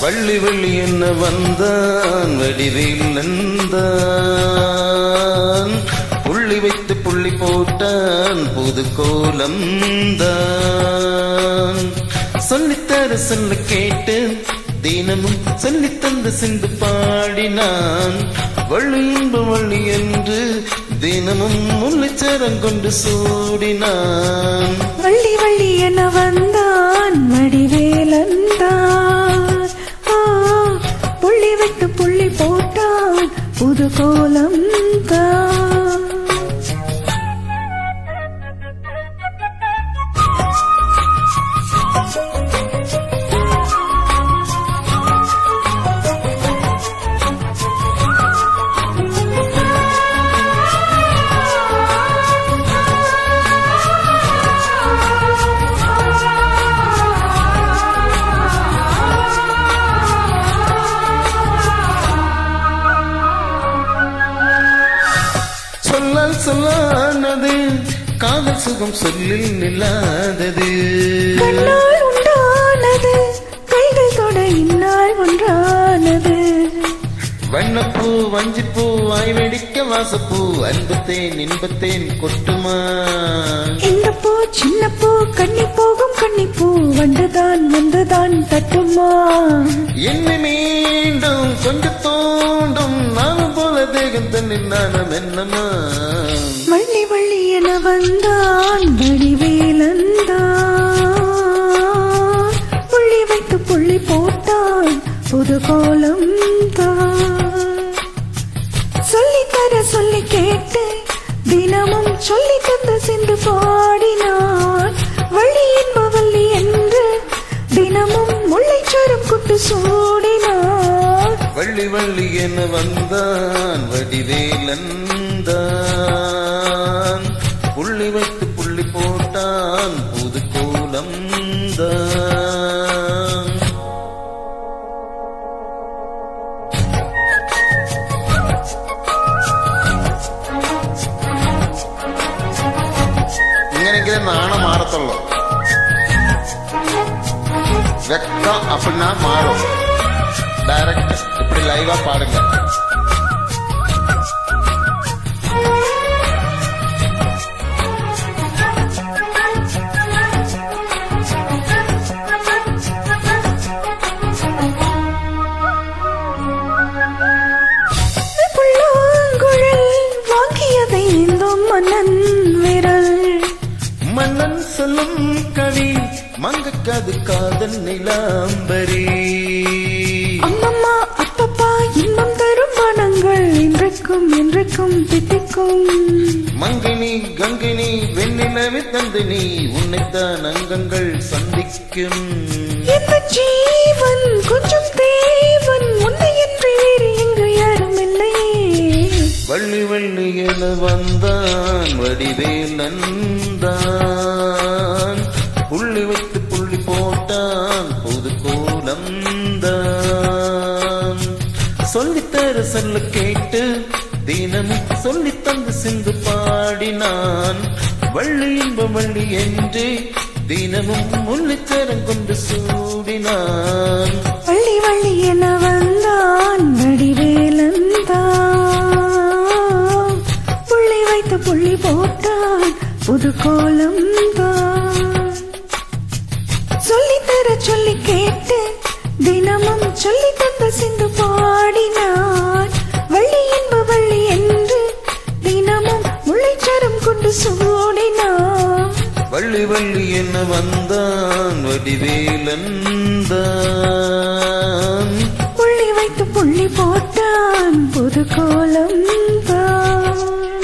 வள்ளி வள்ளி என்ன வந்தான் வடிவேல் நந்தான் புள்ளி வைத்து புள்ளி போட்டான் புது கோலம் தான் சொல்லித்தர சொல்ல கேட்டு தினமும் சொல்லி தந்த சிந்து பாடினான் வள்ளி இன்ப வள்ளி என்று தினமும் முல்லைச்சரம் கொண்டு சூடினான் வள்ளி வள்ளி என வந்தான் வடிவேலந்தான் புள்ளி வைத்து புள்ளி போட்டான் புது கோலம் தான் சொல்லானது காதல் சுகம் சொல்லில் நில்லாதது கண்ணால் உண்டானது கைகள் தொட இந்நாள் ஒன்றானது வண்ணப்பூ வஞ்சிப்பூ வாய் வெடிக்க வாசப்பூ அன்பத்தேன் இன்பத்தேன் கொட்டுமா இந்த பூ சின்ன பூ கண்ணி போகும் கண்ணிப்பூ வந்துதான் வந்துதான் தட்டுமா என்ன மீண்டும் கொஞ்சம் தோண்டும் நானும் போல தேகம் தன்னில் நானும் என்னமா வள்ளி வள்ளி என வந்தான் வடிவேலந்தான் புள்ளி வைத்து புள்ளி போட்டான் புது கோலம் தான் சொல்லித்தர சொல்லி கேட்டு தினமும் சொல்லி தந்த சிந்து பாடினான் வள்ளி என்ப வள்ளி என்று தினமும் முல்லைச்சரம் கொண்டு சூடினான் வள்ளி வள்ளி என வந்தான் வடிவேலந்தான் புள்ளி வைத்து புள்ளி போட்டான் புது கோலம் தான் ഇങ്ങനെങ്കിലും നാണം മാറത്തുള്ളൂ വ്യക്തം அப்படின்னா மாறும் டைரக்ட் இப்படி லைவா பாருங்க வாங்கியதை இந்தும் மன்னன் விரல் மன்னன் சொல்லும் கவி மங்கக்காது காதல் நிலாம்பரி அம்மம்மா அப்பப்பா இன்பம் தரும் மனங்கள் இன்றைக்கும் இன்றைக்கும் தித்திக்கும் மங்கினி கங்கினி வெண்ணிலவி தந்தினி உன்னைத்தான் அங்கங்கள் சந்திக்கும் எந்த ஜீவன் கொஞ்சம் தேவன் உன்னை என்று வேறு இங்கு யாரும் இல்லையே வள்ளி வள்ளி என வந்தான் வடிவேல் நந்தான் புள்ளி வைத்து புள்ளி போட்டான் புது கோலம் தான் சொல்லித்தர சொல்ல கேட்டு தினமும் சொல்லி தந்து சிந்து பாடினான் வள்ளி இன்ப வள்ளி என்று தினமும் முல்லைச்சரம் கொண்டு சூடினான் வள்ளி வள்ளி என வந்தான் வடிவேலந்தான் புள்ளி வைத்து புள்ளி போட்டான் புது கோலம் தான் சொல்லித்தர சொல்லி கேட்டு தினமும் சொல்லி தந்த சிந்து பாடினான் வள்ளி என்ப வள்ளி என்று தினமும் முல்லைச்சரம் கொண்டு சூடினான் வள்ளி வள்ளி என்ன வந்தான் வடிவேலந்தான் புள்ளி வைத்து புள்ளி போட்டான் புது கோலம் தான்